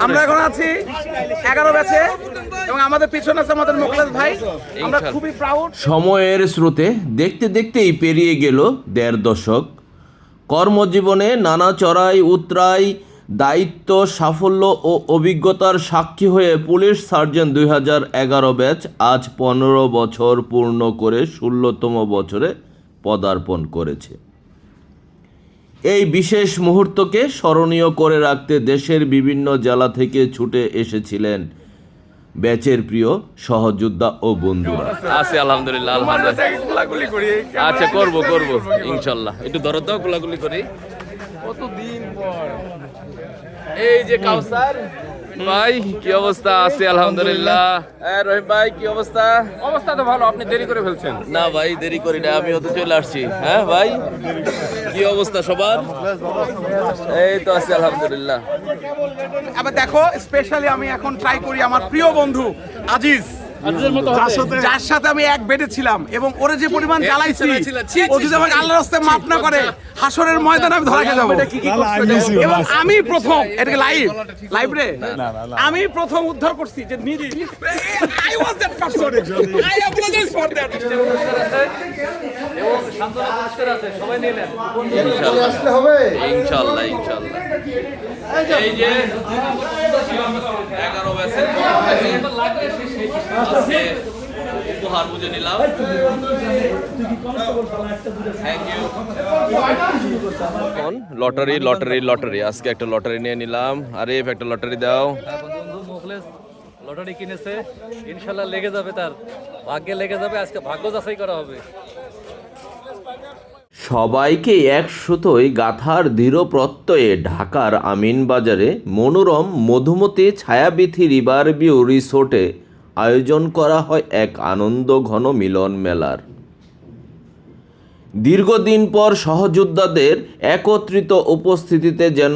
আমরা এখন আছি 11 ব্যাচে এবং আমাদের পিছনে আছে আমাদের মোখলেস ভাই। আমরা খুবই প্রাউড। সময়ের স্রোতে দেখতে দেখতেই পেরিয়ে গেল 1.5 দশক। কর্মজীবনে নানা চড়াই উতরাই, দায়িত্ব, সাফল্য ও অভিজ্ঞতার সাক্ষী হয়ে পুলিশ সার্জন 2011 ব্যাচ আজ 15 বছর পূর্ণ করে 16তম বছরে পদার্পণ করেছে। এই বিশেষ মুহূর্তকে স্মরণীয় করে রাখতে দেশের বিভিন্ন জেলা থেকে ছুটে এসেছিলেন ব্যাচের প্রিয় সহযোদ্ধা ও বন্ধুরা। আছি আলহামদুলিল্লাহ আলহামদুলিল্লাহ। আচ্ছা করব ইনশাল্লাহ। একটু ধরো তো, গোলাগুলি করি। কতদিন পর এই যে কাউসার ভাই, কি অবস্থা? আছে আলহামদুলিল্লাহ। রহিম ভাই, কি অবস্থা? অবস্থা তো ভালো, আপনি দেরি করে ফেলছেন। না ভাই, দেরি করি না, আমিও তো চলে আসছি। হ্যাঁ ভাই, কি অবস্থা সবার? এই তো আছে আলহামদুলিল্লাহ। আবার দেখো, স্পেশালি আমি এখন ট্রাই করি আমার প্রিয় বন্ধু আজিজ, যার সাথে আমি এক বেডে ছিলাম এবং ওরে যে পরিমাণ জ্বালাইছি, ও যদি আমাকে আল্লাহর রাস্তায় মাফ না করে হাসরের ময়দানে আমি ধরা খেয়ে যাবো। এবং আমি প্রথম, এটাকে লাইভ রে, আমি প্রথম উদ্ধার করছি যে নিজে I was that person. I apologize for that. এবং শান্তনা পুরস্কার আছে, সবাই নিলেন ইনশাআল্লাহ ইনশাআল্লাহ। এই যে 11 ব্যাচের উপহার বুঝে নিলাম। Thank you. Lottery lottery lottery, আজকে একটা লটারি নিয়ে নিলাম। আরে একটা লটারি দাও। বন্ধু মোখলেস লটারি কিনেছে, ইনশাল্লাহ লেগে যাবে, তার ভাগ্যে লেগে যাবে। আজকে ভাগ্য যাচাই করা হবে। সবাইকে একসুতোয় গাথার দৃঢ় প্রত্যয়ে ঢাকার আমিনবাজারে মনোরম মধুমতি ছায়াবীথি রিভার ভিউ রিসোর্টে আয়োজন করা হয় এক আনন্দ ঘন মিলন মেলার। দীর্ঘদিন পর সহযোদ্ধাদের একত্রিত উপস্থিতিতে যেন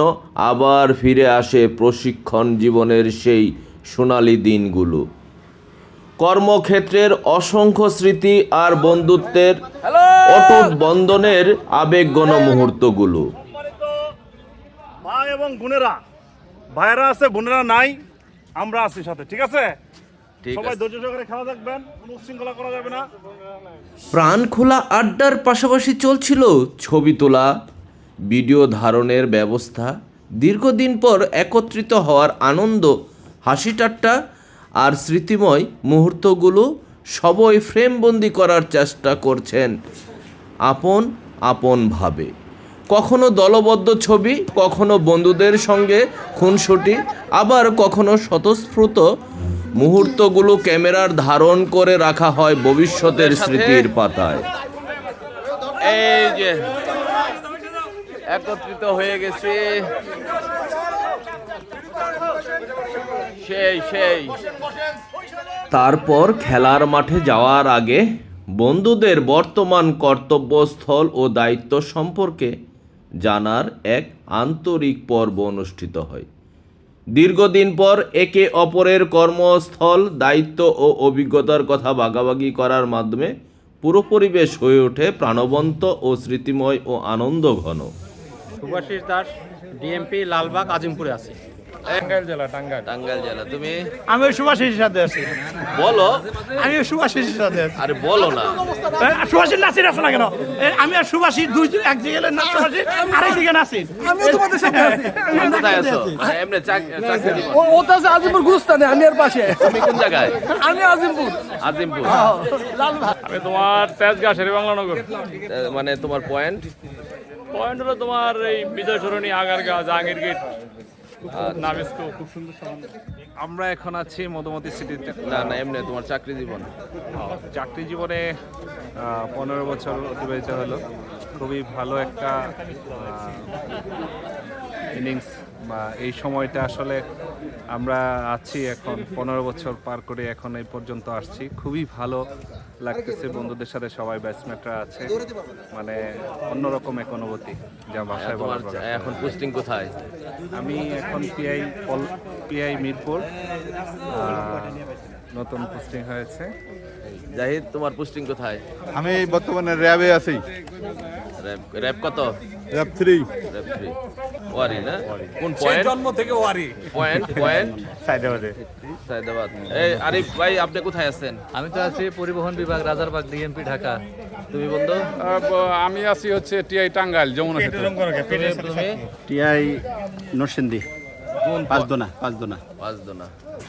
আবার ফিরে আসে প্রশিক্ষণ জীবনের সেই সোনালি দিনগুলো, কর্মক্ষেত্রের অসংখ্য স্মৃতি আর বন্ধুত্বের অটুট বন্ধনের আবেগঘন মুহূর্তগুলো। ভাই এবং বোনেরা, ভাইয়েরা আছে, বোনেরা নাই, আমরা আছি সাথে, ঠিক আছে? সবাই ধৈর্য সহকারে খেলা দেখবেন, কোনো উচ্ছৃঙ্খলা করা যাবে না। প্রাণ খোলা আড্ডার পাশাপাশি চলছিল ছবি তোলা, ভিডিও ধারণের ব্যবস্থা। দীর্ঘদিন পর একত্রিত হওয়ার আনন্দ, হাসি ঠাট্টা আর স্মৃতিময় মুহূর্তগুলো সবই ফ্রেমবন্দি করার চেষ্টা করছেন আপন আপনভাবে। কখনো দলবদ্ধ ছবি, কখনো বন্ধুদের সঙ্গে খুনসুটি, আবার কখনো স্বতঃস্ফূর্ত মুহূর্তগুলো ক্যামেরার ধারণ করে রাখা হয় ভবিষ্যতের স্মৃতির পাতায়। এই যে একত্রিত হয়ে গেছে, সেই তারপর খেলার মাঠে যাওয়ার আগে বন্ধুদের বর্তমান কর্তব্যস্থল ও দায়িত্ব সম্পর্কে জানার এক আন্তরিক পর্ব অনুষ্ঠিত হয়। দীর্ঘদিন পর একে অপরের কর্মস্থল, দায়িত্ব ও অভিজ্ঞতার কথা ভাগাভাগি করার মাধ্যমে পুরো পরিবেশ হয়ে ওঠে প্রাণবন্ত ও স্মৃতিময় ও আনন্দ ঘন। সুভাষিস দাস, ডিএমপি, লালবাগ, আজিমপুরে আছি। টাঙ্গাইল জেলা। তুমি? আমি সুভাষিসের সাথে আছি। বলো। আমি সুভাষিসের সাথে আছি। আরে বলো না। সুভাষিস নাসির আছে না কেন? আমি আর সুভাষিস দুই এক দিকে না, সুভাষিস আরেক দিকে নাসির। আমিও তোমাদের সাথে আছি। কোথায় আছো? এমনি চাকরি দিব। ও তো আছে আজিমপুর গুরুস্থানে, আমি আর পাশে। তুমি কোন জায়গায়? আমি আজিমপুর। আজিমপুর। আমি তোমার তেজগাঁ শেরেবাংলানগর। মানে তোমার পয়েন্ট হলো তোমার এই বিজয় সরণি, আগারগাঁ, জাহাঙ্গীর গেট, নাবিস্কো। খুব সুন্দর। আমরা এখন আছি মধুমতি সিটিতে। না এমনি তোমার চাকরি জীবন। চাকরি জীবনে 15 বছর অতিবাহিত হলো। খুবই ভালো একটা ইনিংস, বা এই সময়টা আসলে আমরা আছি এখন 15 বছর পার করে এখন এই পর্যন্ত আসছি। খুবই ভালো লাগতেছে, বন্ধুদের সাথে সবাই ব্যাটসম্যানরা আছে, মানে অন্যরকম এক অনুভূতি যা ভাষায় বলার তোমার এখন পোস্টিং কোথায়? আমি এখন পিআই মিরপুর, নতুন পোস্টিং হয়েছে। জাহিদ, তোমার পোস্টিং কোথায়? আমি বর্তমানে র্যাবে আছি। র‍্যাপ কত? র‍্যাপ 3 র‍্যাপ 3 ওয়ারি না? কোন পয়েন্ট? জন্ম থেকে ওয়ারি। পয়েন্ট সাইদাবাদে। সায়দাবাদ। এই আরিফ ভাই আপনি কোথায় আছেন? আমি তো আছি পরিবহন বিভাগ, রাজারবাগ, ডিএমপি, ঢাকা। তুমি বন্ধু? আমি আছি হচ্ছে টিআই টাঙ্গাইল, যমুনা সেতু। তুমি? টিআই নরসিংদী, পাঁচদোনা। পাঁচদোনা।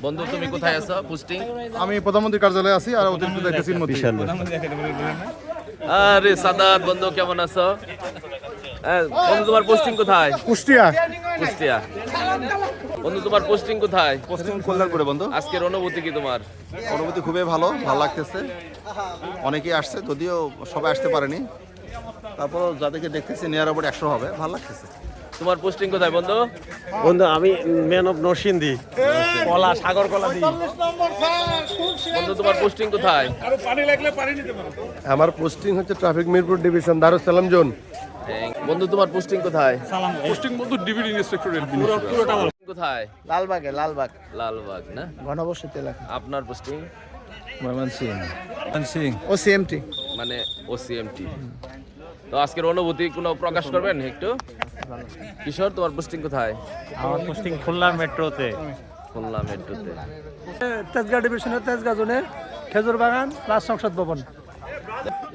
বন্ধু তুমি কোথায় আছো পোস্টিং? আমি প্রধানমন্ত্রীর কার্যালয়ে আছি আর অতিরিক্ত দায়িত্বশীল মন্ত্রী। আরে সাদাত বন্ধু কেমন আছো? বন্ধু তোমার পোস্টিং কোথায়? কুষ্টিয়া। কুষ্টিয়া। বন্ধু তোমার পোস্টিং কোথায়? পশ্চিম কল্যাণপুরে বন্ধু। আজকের অনুভূতি কি তোমার? অনুভূতি খুবই ভালো লাগতেছে। অনেকেই আসছে, যদিও সবাই আসতে পারেনি, তারপরও যাদেরকে দেখতেছি নিয়ার অ্যাবাউট 100 হবে, ভালো লাগতেছে। তোমার পোস্টিং কোথায় বন্ধু? বন্ধু আমি ম্যান অফ নরসিংদী, কলা সাগর কলা দিই। বন্ধু তোমার পোস্টিং কোথায়? আমার পোস্টিং হচ্ছে traffic Mirpur division, Darus Salam zone. বন্ধু তোমার পোস্টিং কোথায়? পোস্টিং বন্ধু ডিভিডি ইন্সপেক্টরের কোথায়? লালবাগে, লালবাগ লালবাগ না? ঘনবসতি এলাকা। আপনার পোস্টিং? ও সিএমটি। মানে ওসিএমটি। তো আজকের অনুভূতি কোনো প্রকাশ করবেন একটু? কিশোর তোমার পোস্টিং কোথায়? আমার পোস্টিং খুলনা মেট্রোতে। খুলনা মেট্রোতে। তেজগাঁও ডিভিশনের তেজগাঁও জোনে খেজুর বাগান, রাজ সংসদ ভবন।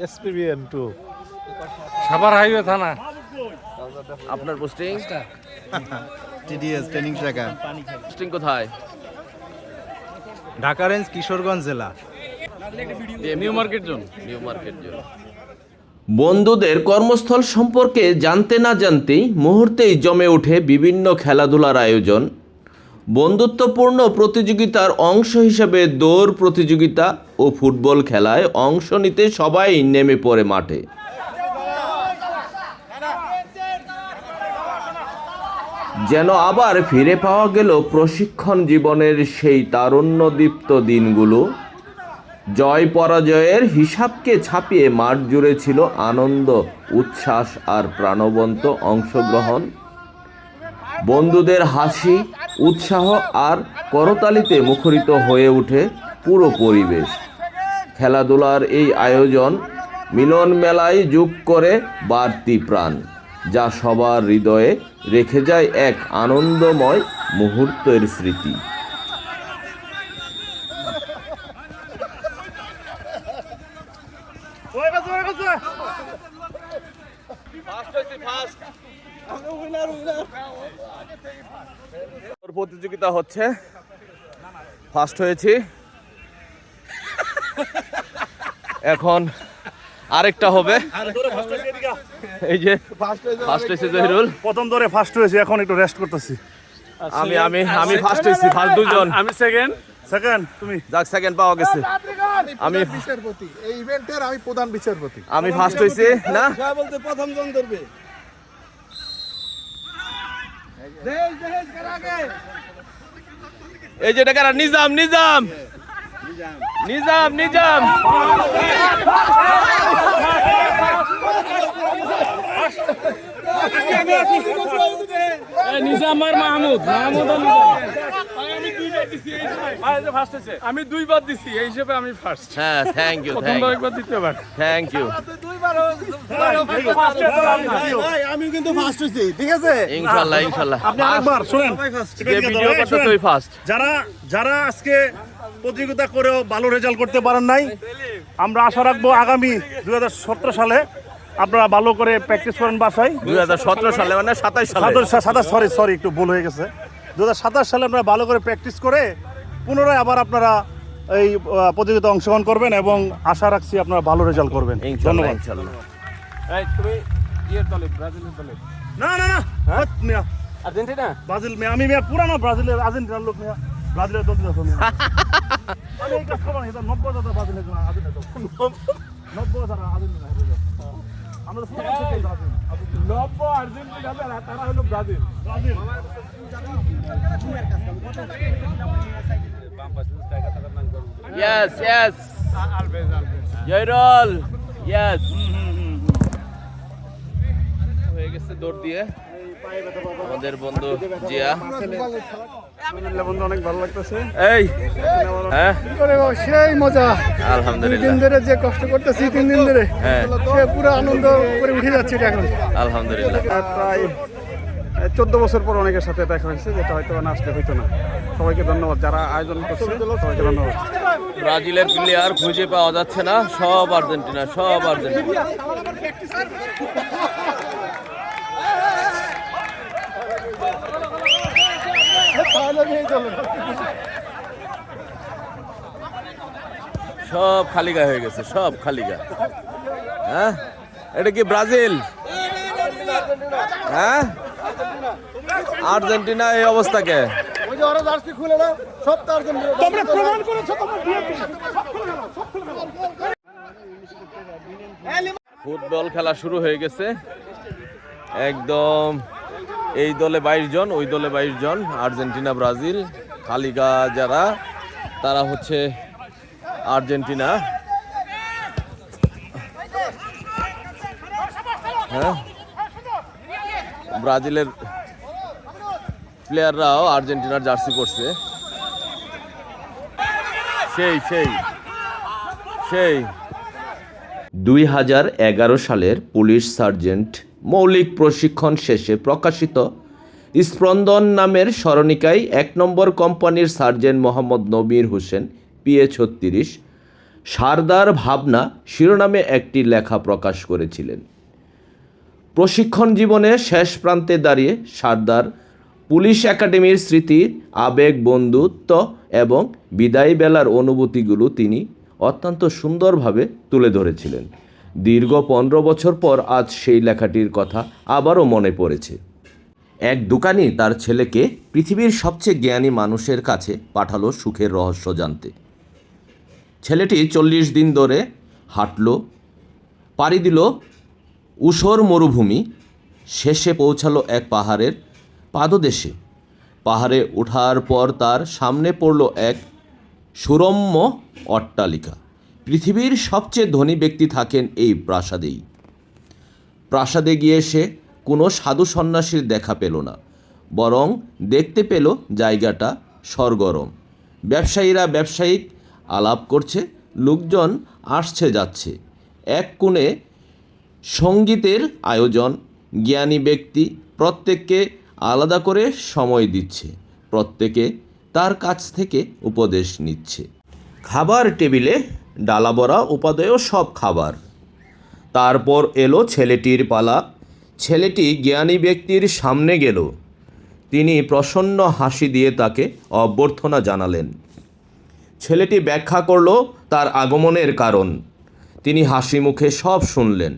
এসপিবিএন 2 সাভার হাইওয়ে থানা। আপনার posting? TDS training tracker. Posting কোথায়? ঢাকা রেঞ্জ, কিশোরগঞ্জ জেলা। New market zone. New market zone. বন্ধুদের কর্মস্থল সম্পর্কে জানতে না জানতেই মুহূর্তেই জমে ওঠে বিভিন্ন খেলাধুলার আয়োজন। বন্ধুত্বপূর্ণ প্রতিযোগিতার অংশ হিসেবে দৌড় প্রতিযোগিতা ও ফুটবল খেলায় অংশ নিতে সবাই নেমে পড়ে মাঠে। যেন আবার ফিরে পাওয়া গেল প্রশিক্ষণ জীবনের সেই তারুণ্যদীপ্ত দিনগুলো। জয় পরাজয়ের হিসাবকে ছাপিয়ে মাঠ জুড়ে ছিল আনন্দ, উচ্ছ্বাস আর প্রাণবন্ত অংশগ্রহণ। বন্ধুদের হাসি, উৎসাহ আর করতালিতে মুখরিত হয়ে ওঠে পুরো পরিবেশ। খেলাধুলার এই আয়োজন মিলন মেলায় যোগ করে বাড়তি প্রাণ, যা সবার হৃদয়ে রেখে যায় এক আনন্দময় মুহূর্তের স্মৃতি। প্রতিযোগিতা হচ্ছে, ফার্স্ট হয়েছি। এখন আরেকটা হবে। এই যে ফার্স্ট হয়েছে জহিরুল। প্রথম ধরে ফার্স্ট হয়েছে, এখন একটু রেস্ট করতেছি। আমি ফার্স্ট হয়েছি, ফার্স্ট দুজন। আমি সেকেন্ড। তুমি? যাক, সেকেন্ড পাওয়া গেছে। আমি বিচারপতি, এই ইভেন্টের আমি প্রধান বিচারপতি। আমি ফার্স্ট হয়েছি না? বলতে প্রথম জন ধরবে। এই যে টাকা নিজাম নিজাম নিজাম নিজাম। নিজামার মাহমুদ আমি দুইবার দিছি, এই হিসেবে আমি ফার্স্ট। হ্যাঁ, থ্যাংক ইউ, একবার দ্বিতীয়বার। Thank you. আমি কিন্তু ফার্স্ট হইছি, ঠিক আছে? ইনশাআল্লাহ ইনশাআল্লাহ। আপনি আরেকবার শুনেন, যে ভিডিও করতেছ ওই ফার্স্ট। যারা আজকে প্রতিযোগিতা করেও ভালো রেজাল্ট করতে পারেন নাই, আমরা আশা রাখবো আগামী 2017 সালে আপনারা ভালো করে প্র্যাকটিস করেন বাসায়। 2017 সালে মানে 27 সালে। সরি একটু ভুল হয়ে গেছে। 2027 সালে আপনারা ভালো করে প্র্যাকটিস করে পুনরায় আবার আপনারা এই প্রতিযোগিতা অংশগ্রহণ করবেন এবং আশা রাখছি আপনারা ভালো রেজাল্ট করবেন। ইনশাআল্লাহ ধন্যবাদ। ইনশাআল্লাহ। এই তুমি ব্রাজিলের দলে। না মিয়া, আর্জেন্টিনা? ব্রাজিল মিয়া, আমি মিয়া পুরানো ব্রাজিলের আর্জেন্টিনার লোক মিয়া, ব্রাজিলের দল দিতে হবে। আমি এই কাজ করব না, এটা 90,000 ব্রাজিলের জন্য আর্জেন্টিনা। 90,000 আর্জেন্টিনা হবে। আমরা ফুটবল থেকে ব্রাজিল। 90 আর্জেন্টিনা, তারা হলো ব্রাজিল। Yes, yes. জয়রল, yes. হয়ে গেছে দৌড় দিয়ে আমাদের বন্ধু জিয়া। বন্ধু অনেক ভালো লাগতেছে। এই হ্যাঁ সেই মজা, আলহামদুলিল্লাহ ধরে যে কষ্ট করতেছি 3 দিন ধরে, হ্যাঁ সে পুরো আনন্দ করে উঠে যাচ্ছে এখন। আলহামদুলিল্লাহ। প্রায় 14 বছর পর অনেকের সাথে দেখা হয়েছে, যেটা হয়তো না আসলে হইতো না। সবাইকে ধন্যবাদ, যারা আয়োজন করছে সবাইকে ধন্যবাদ। ব্রাজিলের প্লেয়ার খুঁজে পাওয়া যাচ্ছে না, সব আর্জেন্টিনা, সব আর্জেন্টিনা। সব খালি গায়ে হয়ে গেছে, সব খালি গায়ে। হ্যাঁ এটা কি ব্রাজিল? হ্যাঁ আর্জেন্টিনা এই অবস্থাকে ফুটবল খেলা শুরু হয়ে গেছে একদম। এই দলে 22 জন, ওই দলে 22 জন। আর্জেন্টিনা ব্রাজিল, খালিগা যারা তারা হচ্ছে আর্জেন্টিনা। হ্যাঁ ব্রাজিলের প্লেয়াররাও আর্জেন্টিনার জার্সি পরছে। সেই সেই সেই 2011 সালের পুলিশ সার্জেন্ট মৌলিক প্রশিক্ষণ শেষে প্রকাশিত স্পন্দন নামের স্মরণিকায় 1 নম্বর কোম্পানির সার্জেন্ট মোহাম্মদ নবীর হোসেন PA-36 সারদার ভাবনা শিরোনামে একটি লেখা প্রকাশ করেছিলেন। প্রশিক্ষণ জীবনের শেষ প্রান্তে দাঁড়িয়ে সারদার পুলিশ একাডেমির স্মৃতি, আবেগ, বন্ধুত্ব এবং বিদায় বেলার অনুভূতিগুলো তিনি অত্যন্ত সুন্দরভাবে তুলে ধরেছিলেন। দীর্ঘ 15 বছর পর আজ সেই লেখাটির কথা আবারও মনে পড়েছে। এক দোকানি তার ছেলেকে পৃথিবীর সবচেয়ে জ্ঞানী মানুষের কাছে পাঠালো সুখের রহস্য জানতে। ছেলেটি 40 দিন ধরে হাঁটল, পাড়ি দিল ঊষর মরুভূমি, শেষে পৌঁছালো এক পাহাড়ের পাদদেশে। পাহাড়ে ওঠার পর তার সামনে পড়ল এক সুরম্য অট্টালিকা। পৃথিবীর সবচেয়ে ধনী ব্যক্তি থাকেন এই প্রাসাদেই। প্রাসাদে গিয়ে সে কোনো সাধু সন্ন্যাসীর দেখা পেল না, বরং দেখতে পেল জায়গাটা সরগরম। ব্যবসায়ীরা ব্যবসায়িক আলাপ করছে, লোকজন আসছে যাচ্ছে। এক কোণে সঙ্গীতের আয়োজন, জ্ঞানী ব্যক্তি প্রত্যেককে আলাদা করে সময় দিচ্ছে, প্রত্যেকে তার কাছ থেকে উপদেশ নিচ্ছে। খাবার টেবিলে ডালাবড়া উপাদেয় সব খাবার। তারপর এলো ছেলেটির পালা। ছেলেটি জ্ঞানী ব্যক্তির সামনে গেল। তিনি প্রসন্ন হাসি দিয়ে তাকে অভ্যর্থনা জানালেন। ছেলেটি ব্যাখ্যা করল তার আগমনের কারণ। তিনি হাসি মুখে সব শুনলেন।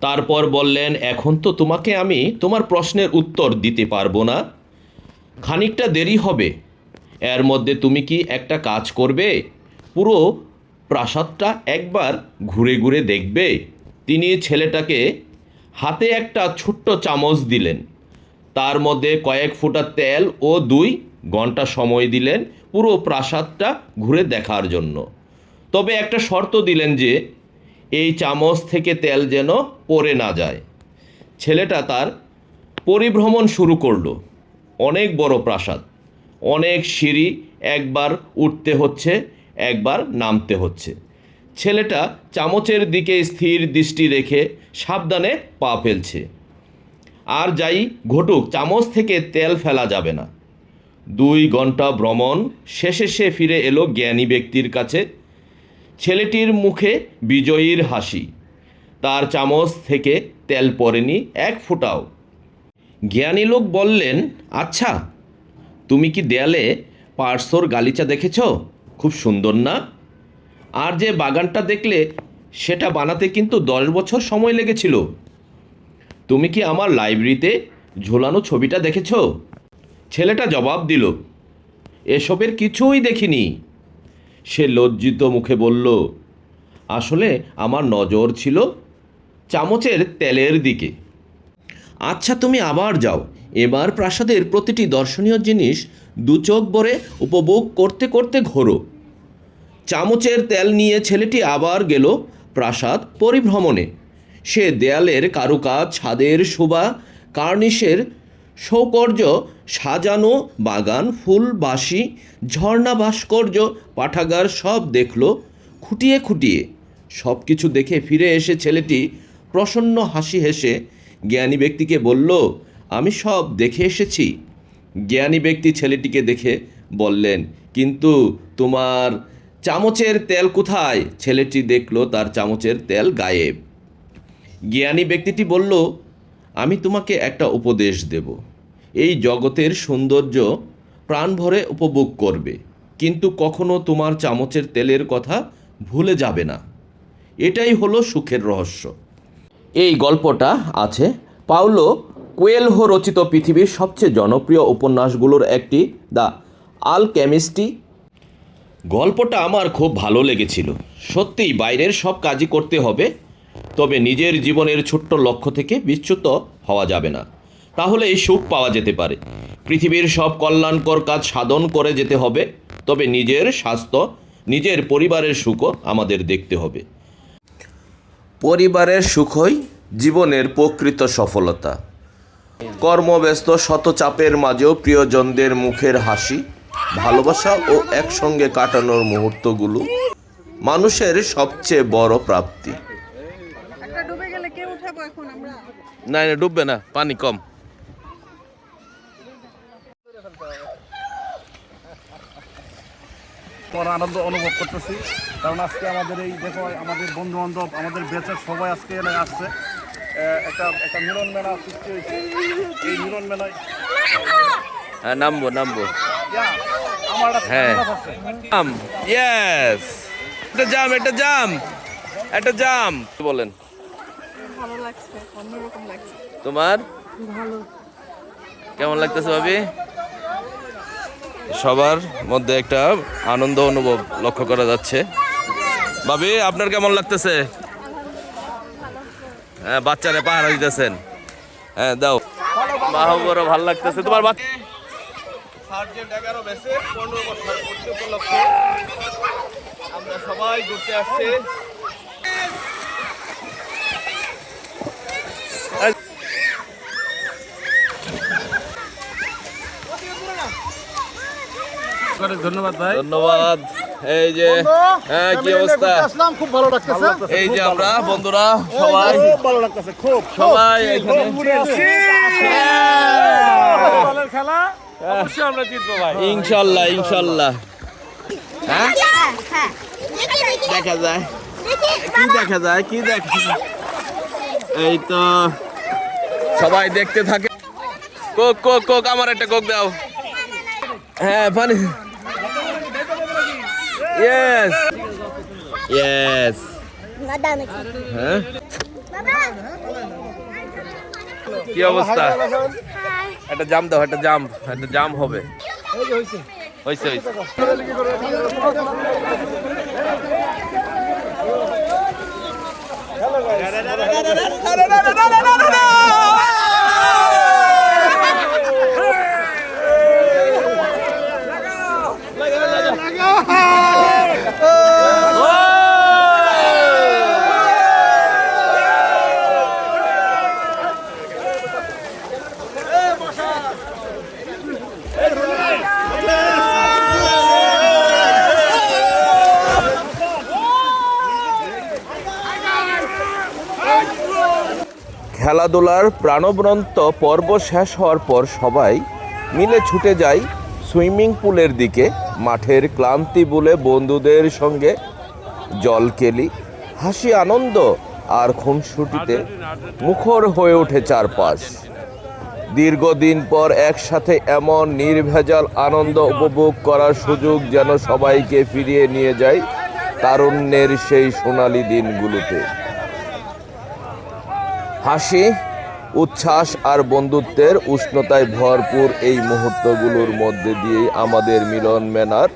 তারপর বললেন, এখন তো তোমাকে আমি তোমার প্রশ্নের উত্তর দিতে পারবো না, খানিকটা দেরি হবে। এর মধ্যে তুমি কি একটা কাজ করবে? পুরো প্রাসাদটা একবার ঘুরে ঘুরে দেখবে। তিনি ছেলেটাকে হাতে একটা ছোট্ট চামচ দিলেন, তার মধ্যে কয়েক ফোঁটা তেল ও 2 ঘন্টা সময় দিলেন পুরো প্রাসাদটা ঘুরে দেখার জন্য। তবে একটা শর্ত দিলেন যে এই চামচ থেকে তেল যেন পড়ে না যায়। ছেলেটা তার পরিভ্রমণ শুরু করলো। অনেক বড় প্রাসাদ, অনেক সিঁড়ি, একবার উঠতে হচ্ছে, একবার নামতে হচ্ছে। ছেলেটা চামচের দিকে স্থির দৃষ্টি রেখে সাবধানে পা ফেলছে। আর যাই ঘটুক, চামচ থেকে তেল ফেলা যাবে না। 2 ঘন্টা ভ্রমণ শেষে সে ফিরে এলো জ্ঞানী ব্যক্তির কাছে। ছেলেটির মুখে বিজয়ীর হাসি। তার চামচ থেকে তেল পড়েনি এক ফোঁটাও। জ্ঞানী লোক বললেন, আচ্ছা, তুমি কি দেয়ালে পার্সোর গালিচা দেখেছ? খুব সুন্দর না? আর যে বাগানটা দেখলে সেটা বানাতে কিন্তু 10 বছর সময় লেগেছিল। তুমি কি আমার লাইব্রেরিতে ঝোলানো ছবিটা দেখেছ? ছেলেটা জবাব দিল, এসবের কিছুই দেখিনি। সে লজ্জিত মুখে বলল, আসলে আমার নজর ছিল চামচের তেলের দিকে। আচ্ছা, তুমি আবার যাও, এবার প্রাসাদের প্রতিটি দর্শনীয় জিনিস 2 চোখ ভরে উপভোগ করতে করতে ঘোরো। চামচের তেল নিয়ে ছেলেটি আবার গেল প্রাসাদ পরিভ্রমণে। সে দেয়ালের কারুকাজ, ছাদের শোভা, কার্নিশের সৌকর্য সাজানো বাগান, ফুল, বাঁশি, ঝর্ণা, ভাস্কর্য, পাঠাগার সব দেখলো খুঁটিয়ে খুঁটিয়ে। সব কিছু দেখে ফিরে এসে ছেলেটি প্রসন্ন হাসি হেসে জ্ঞানী ব্যক্তিকে বলল, আমি সব দেখে এসেছি। জ্ঞানী ব্যক্তি ছেলেটিকে দেখে বললেন, কিন্তু তোমার চামচের তেল কোথায়? ছেলেটি দেখলো তার চামচের তেল গায়েব। জ্ঞানী ব্যক্তিটি বলল, আমি তোমাকে একটা উপদেশ দেব। এই জগতের সৌন্দর্য প্রাণ ভরে উপভোগ করবে, কিন্তু কখনো তোমার চামচের তেলের কথা ভুলে যাবে না। এটাই হলো সুখের রহস্য। এই গল্পটা আছে পাওলো কোয়েলহো রচিত পৃথিবীর সবচেয়ে জনপ্রিয় উপন্যাসগুলোর একটি, দ্য আলকেমিস্টটি। গল্পটা আমার খুব ভালো লেগেছিল। সত্যিই বাইরের সব কাজই করতে হবে, তবে নিজের জীবনের ছোট্ট লক্ষ্য থেকে বিচ্যুত হওয়া যাবে না, তাহলে এই সুখ পাওয়া যেতে পারে। পৃথিবীর সব কল্যাণকর কাজ সাধন করে যেতে হবে, তবে নিজের স্বাস্থ্য, নিজের পরিবারের সুখও আমাদের দেখতে হবে। পরিবারের সুখই জীবনের প্রকৃত সফলতা। কর্মব্যস্ত শত চাপের মাঝেও প্রিয়জনদের মুখের হাসি, ভালোবাসা ও একসঙ্গে কাটানোর মুহূর্তগুলো মানুষের সবচেয়ে বড় প্রাপ্তি। না না, ডুববে না, পানি কম। আনন্দ অনুভব করতেছি, কারণ আজকে আমাদের এই দেখো আমাদের বন্ধু বান্ধব, আমাদের বেচের সবাই আজকে এনে আসছে। একটা মিলন মেলা সৃষ্টি হয়েছে। এই মিলন মেলায় হ্যাঁ, নামবো নামবো। আমার হ্যাঁ, ইয়েস, এটা জাম, এটা জাম, এটা জাম। বলেন, ভালো লাগছে, অন্যরকম লাগছে। তোমার ভালো। কেমন লাগতেছে ভাবি? সবার মধ্যে একটা আনন্দ অনুভব লক্ষ্য করা যাচ্ছে। ভাবি, আপনার কেমন লাগতেছে? হ্যাঁ, বাচ্চারে পাহারা দিতেছেন। হ্যাঁ, দাও। বাহুবড় ভালো লাগতেছে তোমার বাচ্চা। সার্জেন্ট 11 বেসে 15 বছর পূর্তি উপলক্ষে আমরা সবাই ঘুরতে আসছি। ধন্যবাদ ভাই। ধন্যবাদ। এই যে, হ্যাঁ, কি অবস্থা? খুব ভালো লাগতেছে। এই যে আমরা বন্ধুরা সবাই, খুব ভালো লাগতেছে, খুব সবাই এখানে খেলা অবশ্যই আমরা জিতবো ভাই, ইনশাল্লাহ ইনশাল্লাহ। হ্যাঁ, দেখা যায় কি দেখা যায়, কি দেখা যায়, এই তো সবাই দেখতে থাকে। কোক কোক কোক, আমার একটা কোক দাও। হ্যাঁ, পানি। Yes yes. হ্যাঁ, কি অবস্থা? একটা জাম দাও, একটা জাম হবে। হয়েছে হয়েছে। খেলাধুলার প্রাণবন্ত পর্ব শেষ হওয়ার পর সবাই মিলে ছুটে যাই সুইমিং পুলের দিকে। মাঠের ক্লান্তি ভুলে বন্ধুদের সঙ্গে জল কেলি, হাসি, আনন্দ আর খুনসুটিতে মুখর হয়ে ওঠে চারপাশ। দীর্ঘদিন পর একসাথে এমন নির্ভেজাল আনন্দ উপভোগ করার সুযোগ যেন সবাইকে ফিরিয়ে নিয়ে যায় তারুণ্যের সেই সোনালি দিনগুলোতে। হাসি, উচ্ছ্বাস আর বন্ধুত্বের উষ্ণতায় ভরপুর এই মুহূর্তগুলোর মধ্যে দিয়ে আমাদের মিলন মেলার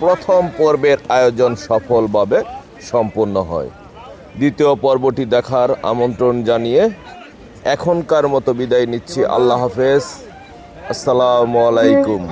প্রথম পর্বের আয়োজন সফলভাবে সম্পন্ন হয়। দ্বিতীয় পর্বটি দেখার আমন্ত্রণ জানিয়ে এখনকার মতো বিদায় নিচ্ছি। আল্লাহ হাফেজ, আসসালামু আলাইকুম।